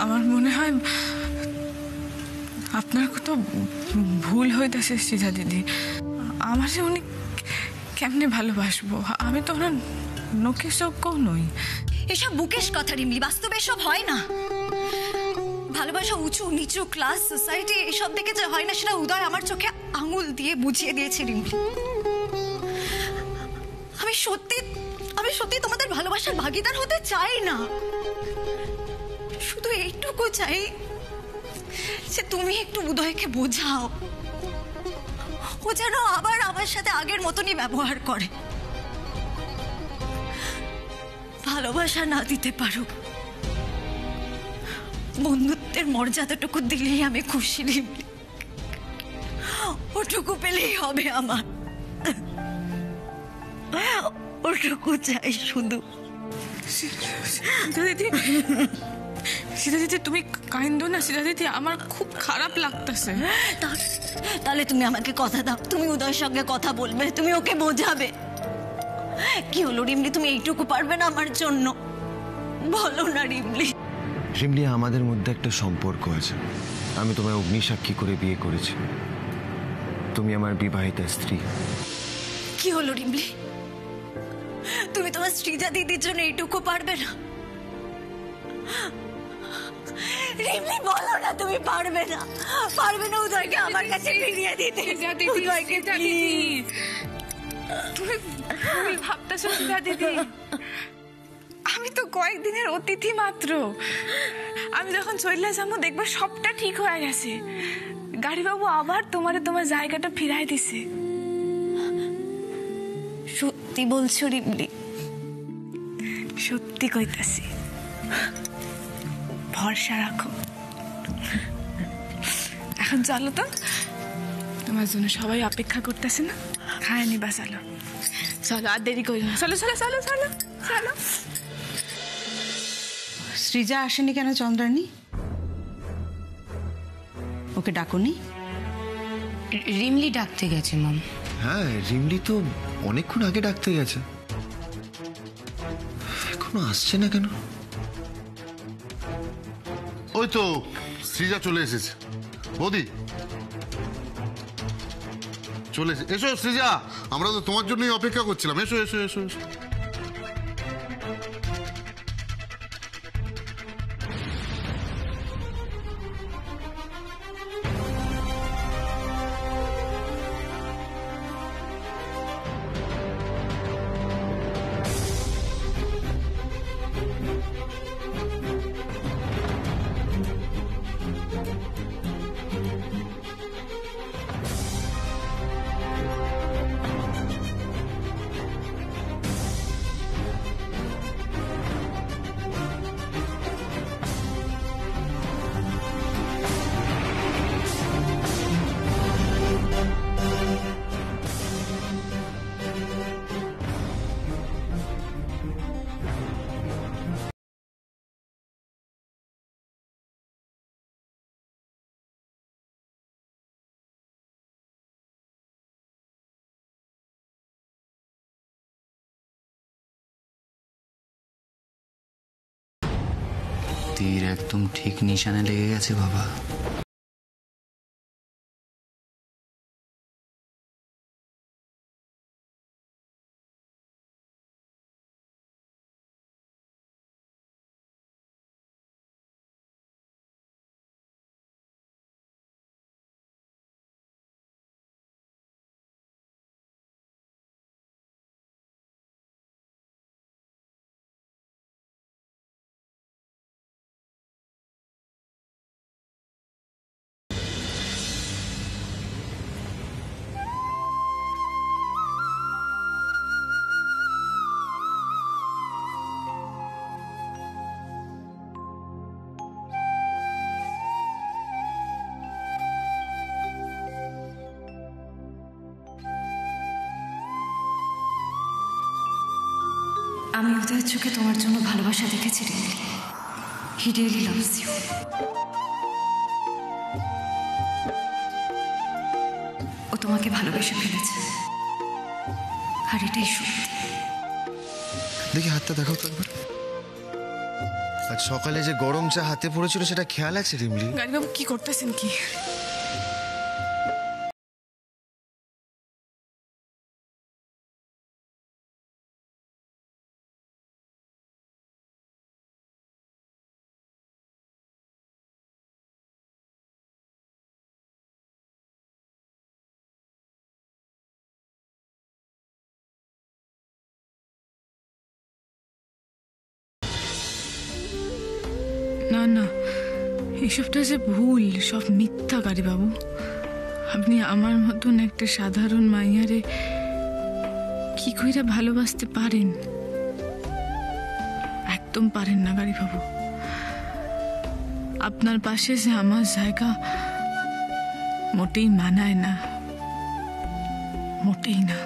আমার মনে হয় আপনার কত ভুল হইতেছে সৃজা দিদি। আমার যে উনি কেমনে ভালোবাসবো? আমি তো ওনার নোকেশ যোগ্যও নই। এসব বুকেশ কথা রিমলি, বাস্তবে এসব হয় না। ভালোবাসা উঁচু নিচু ক্লাস সোসাইটি এসব দেখে যে হয় না, সেটা উদয় আমার চোখে আঙুল দিয়ে বুঝিয়ে দিয়েছে রিমলি। আমি সত্যি তোমাদের ভালোবাসার ভাগিদার হতে চাই না। শুধু এইটুকু চাই যে তুমি একটু উদয়কে বোঝাও, ও যেন আবার আমার সাথে আগের মতনই ব্যবহার করে। ভালোবাসা না দিতে পারুক, বন্ধুত্বের মর্যাদাটুকু দিলেই আমি খুশি রিমলি। ওটুকু পেলেই হবে আমার, ওটুকু চাই শুধু। সীতা দিদি তুমি কাইন্দ না সীতা দিদি, আমার খুব খারাপ লাগতেছে। তাহলে তুমি আমাকে কথা দাও, তুমি উদয়ের সঙ্গে কথা বলবে, তুমি ওকে বোঝাবে। কি হলো রিমলি, তুমি এইটুকু পারবে না আমার জন্য? বলো না রিমলি। রিমলি, আমাদের মধ্যে একটা সম্পর্ক আছে। আমি তোমায় অগ্নিসাক্ষী করে বিয়ে করেছি, তুমি আমার বিবাহিতা স্ত্রী। কি হলো রিমলি, তুমি তোমার সৃজা দিদির জন্য এইটুকু পারবে না? রিমলি বলো না তুমি পারবে না, পারবে না উদয়কে আমার কাছে ফিরিয়ে দিতে? উদয়কে প্লিজ। তুমি ভুল ভাবতেছো সীতা দিদি। আমি তো কয়েকদিনের অতিথি মাত্র। আমি যখন চলে যাবো দেখবো সবটা ঠিক হয়ে গেছে। গাড়িবাবু আবার তোমার জায়গাটা ফিরাই দিছে। সত্যি বলছো রিমলি? সত্যি কইতাছি, ভরসা রাখো। এখন চলো তো, তোমার জন্য সবাই অপেক্ষা করতেছে না, খায় নিবা। চলো চলো, আর দেরি করি না, চলো চলো চলো চলো চলো। সৃজা আসেনি কেন চন্দ্রানী? ওকে ডাকুনি? রিমলি ডাকতে গেছে মাম। হ্যাঁ, রিমলি তো অনেকক্ষণ আগে ডাকতে গেছে, এখনো আসছে না কেন? ওই তো সৃজা চলে এসেছে। বৌদি চলে এসে, এসো সৃজা, আমরা তো তোমার জন্যই অপেক্ষা করছিলাম। এসো এসো এসো এসো। তীর একদম ঠিক নিশানে লেগে গেছে বাবা। আমি উদয়ের চোখে তোমার জন্য ভালোবাসা দেখেছি Rimli. He really loves you. ও তোমাকে ভালোবেসে ফেলেছে, আর এটাই সত্যি। দেখি হাতটা দেখাও তো একবার। আজ সকালে যে গরম চা হাতে পড়েছিল সেটা খেয়াল আছে রিমলি? গাড়িবাবু কি করতেছেন কি? না না, এসবটা যে ভুল, সব মিথ্যা গাড়িবাবু। আপনি আমার মতন একটা সাধারণ মাইয়ারে কি কইরা ভালোবাসতে পারেন? একদম পারেন না গাড়িবাবু। আপনার পাশে যে আমার জায়গা মোটেই মানায় না, মোটেই না।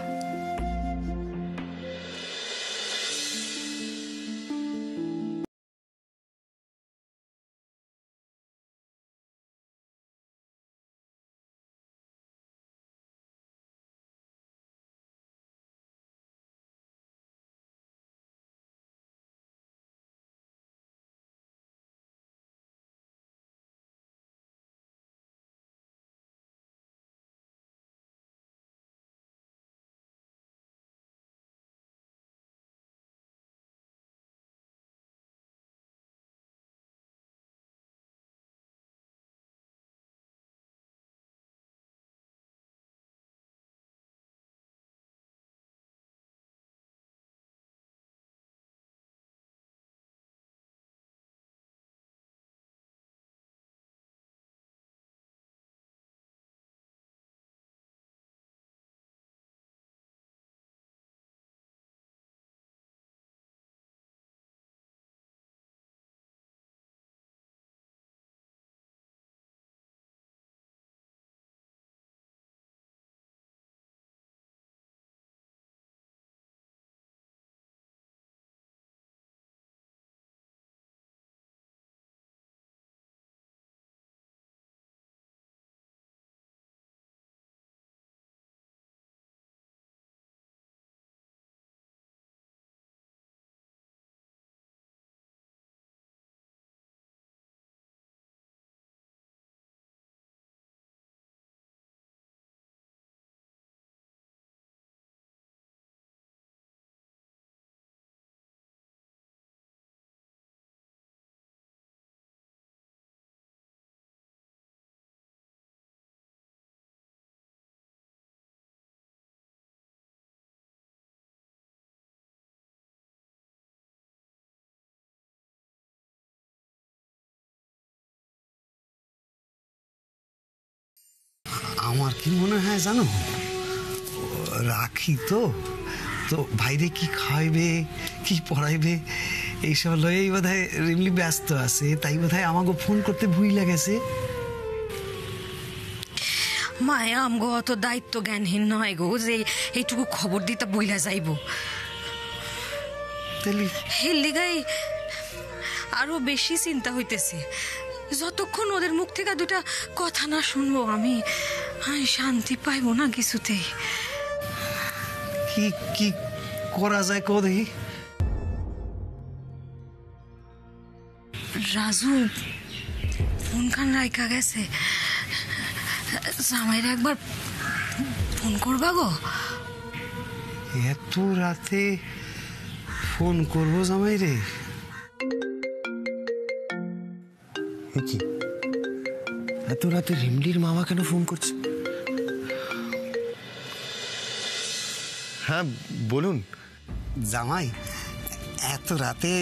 আমার কি মনে হয় জানো, রাখি তো তো বাইরে কি খাইবে কি পড়াইবে এইসব লয়েই বোধ হয় রিমলি ব্যস্ত আছে, তাই বোধ হয় আমাকে ফোন করতে ভুইলা গেছে। মায়া আমগো অত দায়িত্ব জ্ঞানহীন নয় গো যে এইটুকু খবর দিতে বইলা যাইব। এর লিগাই আরো বেশি চিন্তা হইতেছে। যতক্ষণ ওদের মুখ থেকে দুটা কথা না শুনবো আমি শান্তি পাইব না কিছুতেই। কি কি করা যায় কো দেখি। রাজু ফোন খান রাইকা গেছে, জামাইরা একবার ফোন করবা গো। এত রাতে ফোন করবো জামাই রে? কি এত রাতে রিমলির মামা কেন ফোন করছে? হ্যাঁ বলুন। জামাই, এত রাতে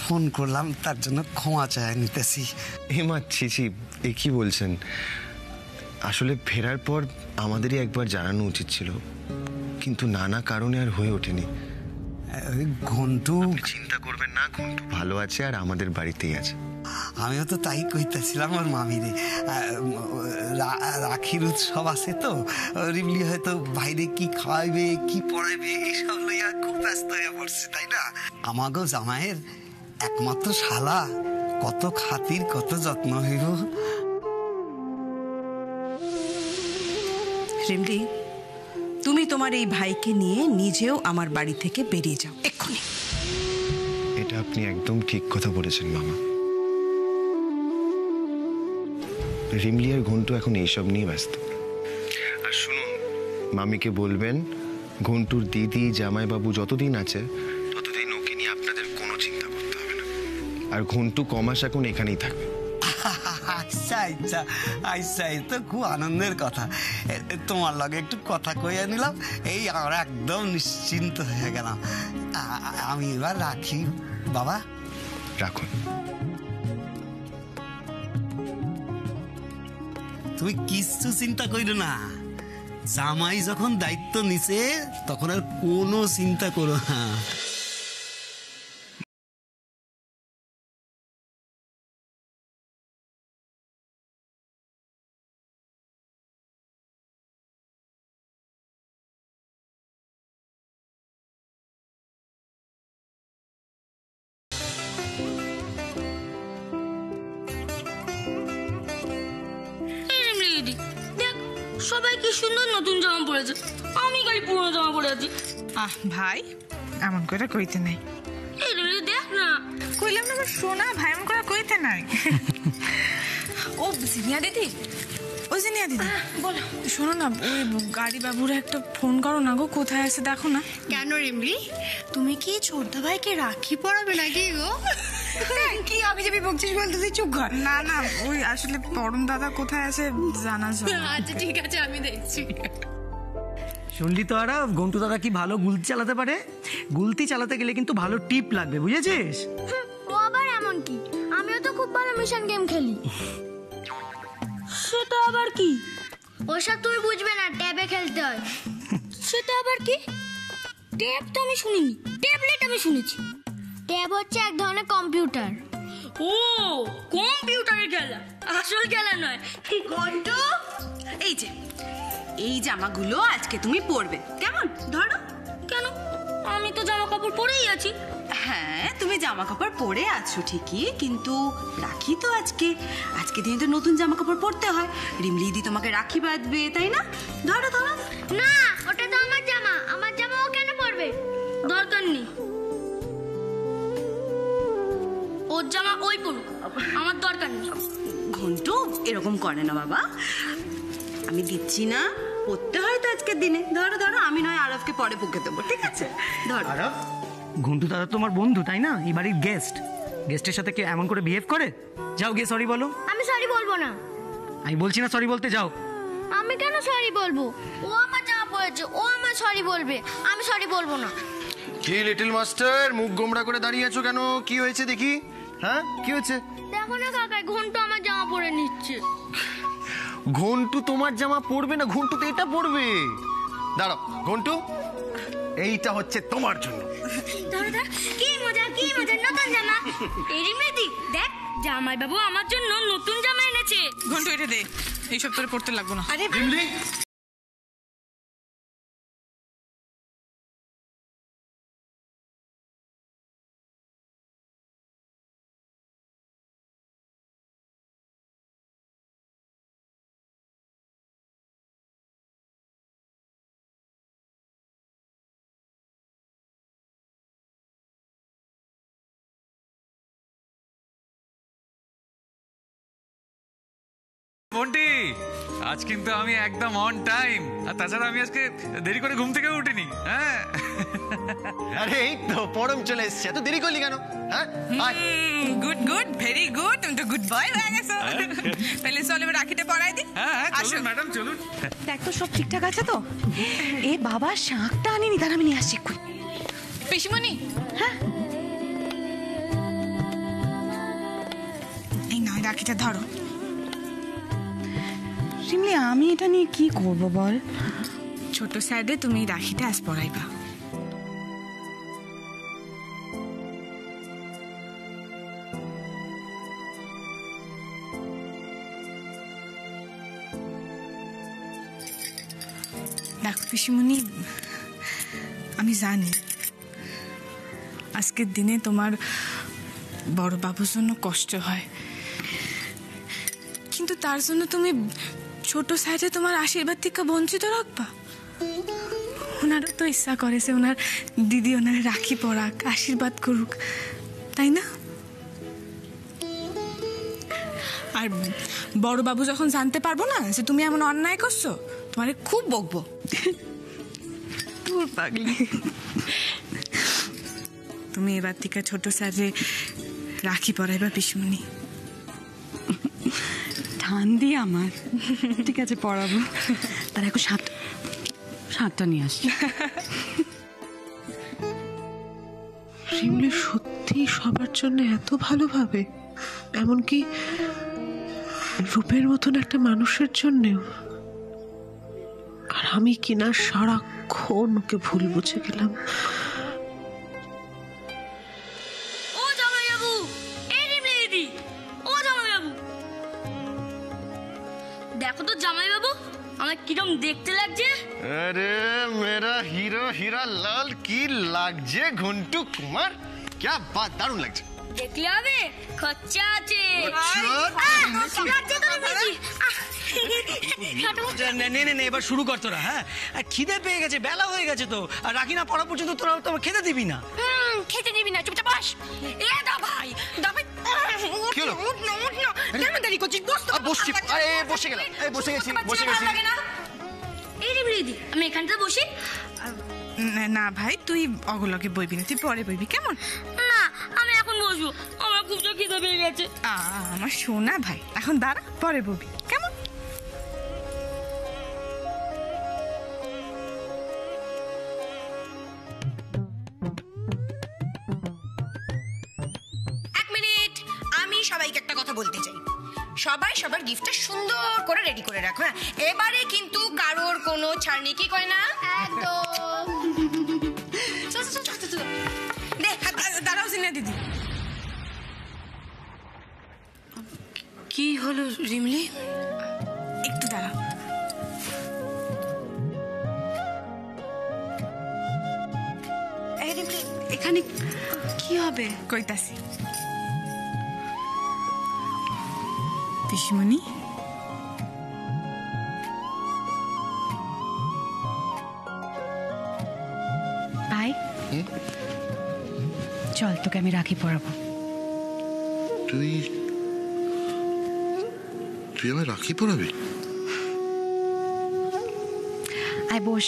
ফোন করলাম তার জন্য ক্ষমা চায় নিতেছি। মা ছি, এ কি বলছেন? আসলে ফেরার পর আমাদেরই একবার জানানো উচিত ছিল, কিন্তু নানা কারণে আর হয়ে ওঠেনি। ঘন্টু, চিন্তা করবেন না, ঘন্টু ভালো আছে আর আমাদের বাড়িতেই আছে। আমিও তো তাই কইতেছিলাম ওর মামিরে। রাখির উৎসব আছে তো, রিমলি হয়তো বাইরে কি খাওয়াইবে কি পড়াইবে এইসব লইয়া খুব ব্যস্ত হয়ে পড়ছে, তাই না? আমাগো জামাইয়ের একমাত্র শালা, কত খাতির কত যত্ন হইব। রিমলি, তুমি তোমার এই ভাইকে নিয়ে নিজেও আমার বাড়ি থেকে বেরিয়ে যাও এক্ষুনি। এটা আপনি একদম ঠিক কথা বলেছেন মামা। রিমলি আর ঘন্টু এখন এইসব নিয়ে ব্যস্ত। আর শুনুন, মামিকে বলবেন ঘন্টুর দিদি জামাইবাবু যতদিন আছে ততদিন ওকে নিয়ে আপনাদের কোনো চিন্তা করতে হবে না। আর ঘন্টু কমাস এখন এখানেই থাকবে। আচ্ছা আচ্ছা আচ্ছা, এ তো খুব আনন্দের কথা। তোমার লগে একটু কথা কইয়া নিলাম, এই আমরা একদম নিশ্চিন্ত হয়ে গেলাম। আমি এবার রাখি বাবা। রাখুন। তুমি কিচ্ছু চিন্তা কইরো না, জামাই যখন দায়িত্ব নিছে তখন আর কোনো চিন্তা করো না। সবাই কি সুন্দর নতুন জামা পরেছে, আমি খালি পুরনো জামা পরে আছি। ভাই এমন করে কইতে নাই। দেখ না, কইলাম না সোনা, ভাই এমন করে কইতে নাই। ও জিনিয়া দিদি, ও জিনিয়া দিদি বলো, শোনো না, ওই গাড়ি বাবুরা একটা ফোন করো না গো, কোথায় আছে দেখো না। কেন রিমলি, তুমি কি ছোটদা ভাইকে রাখি পরাবে নাকি গো? কি আগে যাবি বকছিস বলতে, তুই চুপ কর। না না, ওই আসলে পরম দাদা কোথায় আছে জানা যায়। আচ্ছা ঠিক আছে, আমি দেখছি। শুনলি তো আরা, ঘন্টু দাদা কি ভালো গুলতি চালাতে পারে। গুলতি চালাতে গেলে কিন্তু ভালো টিপ লাগবে, বুঝেছিস? ও আবার এমন কি, আমিও তো খুব ভালো মিশন গেম খেলি। সেটা আবার কি? ওসব তুমি বুঝবে না, ট্যাবে খেলতে হয়। সেটা আবার কি? ট্যাব তো আমি শুনিনি, ট্যাবলেট আমি শুনেছি। ট্যাব হচ্ছে এক ধরনের কম্পিউটার। ও কম্পিউটারের খেলা, আসল খেলা নয়। ঘন্টু, এই যে এই জামাগুলো আজকে তুমি পরবে, কেমন? ধরো। কেন? আমি তো জামা কাপড় পরেই আছি। হ্যাঁ, তুমি জামা কাপড় পরে আছো ঠিকই, কিন্তু রাখি তো আজকে দিনে তো নতুন জামা কাপড় পরতে হয়। রিমলি দি তোমাকে রাখি বাঁধবে, তাই না? ধরো ধরো। না, ওটা তো আমার জামা, আমার জামা ও কেন পরবে? দরকার নেই, ওর জামা ওই পরুক, আমার দরকার নেই। ঘন্টু এরকম করে না বাবা, আমি দিচ্ছি না, পড়তে হয় তো আজকের দিনে। ধরো ধরো, আমি নয় আরবকে পরে পকে দেবো, ঠিক আছে? ধরো। আরব, ঘন্টু দাদা তোমার বন্ধু তাই না? এই বাড়ির গেস্টের সাথে কি এমন করে বিহেভ করে? যাও গিয়ে সরি বলো। আমি সরি বলবো না। আমি বলছি না সরি বলতে, যাও। আমি কেন সরি বলবো? ও আমার জামা পরেছে, ও আমার সরি বলবে, আমি সরি বলবো না। কি লিটল মাস্টার, মুখ গোমড়া করে দাঁড়িয়ে আছো কেন? কি হয়েছে দেখি? হ্যাঁ, কি হয়েছে? দেখো না কাকা, ঘন্টু আমার জামা পরে নিচ্ছে। ঘন্টু তোমার জামা পরবে না, ঘন্টু তো এটা পরবে। দাঁড়াও ঘন্টু, এইটা হচ্ছে তোমার জন্য। কি মজা, কি মজা, নতুন জামা। এই রিমলি, দেখ জামাই বাবু আমার জন্য নতুন জামা এনেছে। ঘন্টু এটা দে, এইসব তোরে পড়তে লাগবো না। আরে রিমলি, বন্টি, আজ কিন্তু আমি একদম অন টাইম। আর তাছাড়া আমি আজকে দেরি করে ঘুম থেকে উঠিনি। হ্যাঁ, আরে এই তো পরম চলে এসছে, এত দেরি করলি কেন? হ্যাঁ, গুড গুড, ভেরি গুড, তুমি তো গুড বয় হয়ে গেছো। তাহলে চল এবার রাখিটা পরাই দি। হ্যাঁ, চলুন ম্যাডাম, চলুন। দেখ তো সব ঠিকঠাক আছে তো? এ বাবা, শাঁখটা আনিনি, তার আমি নিয়ে আসছি এক্ষুনি। পিসিমণি, হ্যাঁ, এই নয় রাখিটা ধরো। রিমলি, আমি এটা নিয়ে কি করব বল? ছোট সাইডে তুমি রাখিটা আজ পরাইবা। দেখো পিসিমণি, আমি জানি আজকের দিনে তোমার বড় বাবুর জন্য কষ্ট হয়, কিন্তু তার জন্য তুমি ছোট সাইডে তোমার আশীর্বাদ থেকে বঞ্চিত রাখবা? ওনারও তো ইচ্ছা করেছে ওনার দিদি ওনার রাখি পরাক, আশীর্বাদ করুক, তাই না? আর বড় বাবু যখন জানতে পারবো না যে তুমি এমন অন্যায় করছো, তোমারে খুব বকবো। তোর পাগলি, তুমি এবার থেকে ছোট স্যারে রাখি পরাইবা পিসমণি। ঠান্দি আমার, ঠিক আছে পড়াবো। তার এখন শাকটা নিয়ে আসছি। শিমলি সত্যি সবার জন্য এত ভালোভাবে, এমনকি রূপের মতন একটা মানুষের জন্যেও। আর আমি কিনা সারাক্ষণ ওকে ভুল বুঝে গেলাম। ও জামাইবাবু, এই রিমলি দিদি, ও জামাইবাবু, দেখো তো জামাইবাবু আমার কিরম দেখতে লাগছে। अरे मेरा हीरो हीरा लाल की লাগছে ঘন্টু কুমার, क्या बात, দারুণ লাগছে। দেখলে হবে, খরচা আছে। নে এবার শুরু কর তোরা। হ্যাঁ, খিদে পেয়ে গেছে, বেলা হয়ে গেছে তো, আর রাখি না পড়া পর্যন্ত তোরা তো খেতে দিবি না। খেতে দিবি না, চুপচাপ বস। এ দা ভাই, দা ভাই, কি হলো? উঠ না, উঠ না, কেন দেরি করছিস? বস তো। বসছি, বসে গেলাম, বসে গেছি। এই রে দিদি, আমি এখানটা বসি। না ভাই, তুই অগলকে বইবি না, তুই পরে বইবি, কেমন? না, আমি এখন বসবো, আমার খুব জোর খিদে পেয়ে গেছে। আমার সোনা ভাই, এখন দাঁড়া, পরে বইবি, কেমন? এক মিনিট, আমি সবাইকে একটা কথা বলতে চাই। সবাই সবার গিফটটা সুন্দর করে রেডি করে রাখো। হ্যাঁ, এবারে কিন্তু কারোর কোনো ছাড় নেই, কি কয় না? একদম। দাঁড়াও সিনা দিদি। কি হলো রিমলি? একটু দাঁড়াও। এখানে কি হবে? কইতাছি। পিসমণি, ভাই চল, তোকে আমি রাখি পরাবো। তুই আমায় রাখি পরাবি? আয় বস।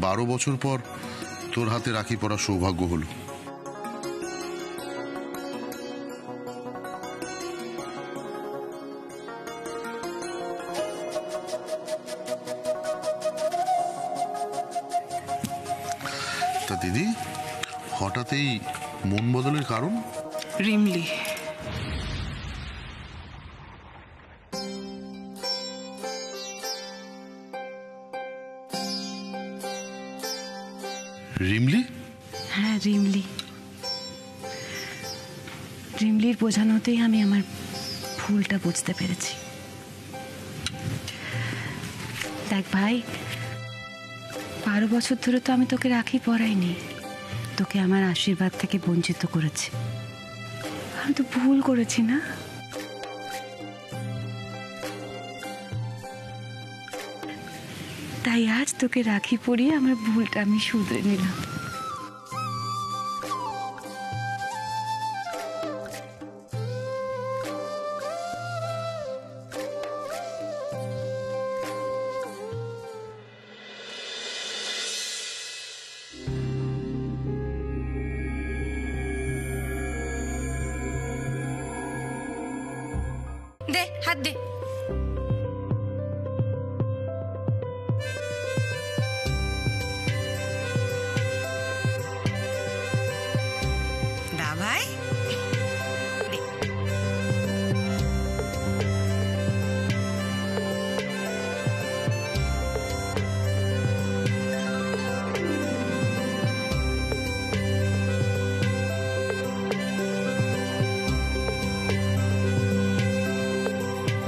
বারো বছর পর তোর হাতে রাখি পরার সৌভাগ্য হলো। তা দিদি, হঠাৎ এই মন বদলের কারণ? রিমলি, রিমলি? হ্যাঁ রিমলি। রিমলির বোঝানোতেই আমি আমার ভুলটা বুঝতে পেরেছি। দেখ ভাই, 12 বছর ধরে তো আমি তোকে রাখি পরাইনি, তোকে আমার আশীর্বাদ থেকে বঞ্চিত করেছি। আমি তো ভুল করেছি না? তাই আজ তোকে রাখি পরিয়ে আমার ভুলটা আমি শুধরে নিলাম। দে হাত দে। দা ভাই,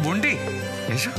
বন্টি এসো।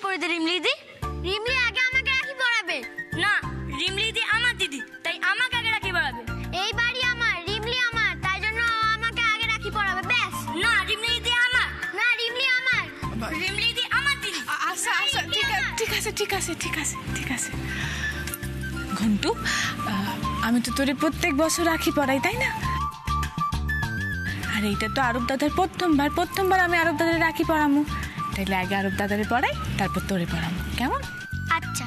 পরে দে রিমলি দি। রিমলি আগে আমাকে রাখি পরাবে। না, রিমলি দি আমার দিদি, তাই আমাকে আগে রাখি পরাবে। এই বাড়ি আমার, রিমলি আমার, তাই জন্য আমাকে আগে রাখি পরাবে। ব্যাস। না, রিমলি দি আমার। না, রিমলি আমার। রিমলি দি আমার দিদি। আচ্ছা আচ্ছা, ঠিক আছে ঠিক আছে ঠিক আছে ঠিক আছে। ঘন্টু, আমি তো তোরে প্রত্যেক বছর রাখি পরাই, তাই না? আর এইটা তো আরব দাদার প্রথমবার আমি আরব দাদার রাখি পরামু। তাইলে আগে আরব দাদারে পড়াই, তারপর তোরে পড়ামু, কেমন? আচ্ছা।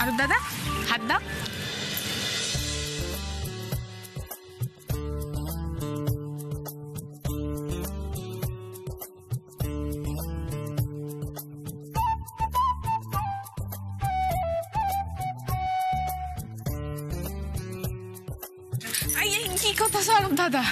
আরব দাদা, হাত দাও। কি কথা আরব দাদা?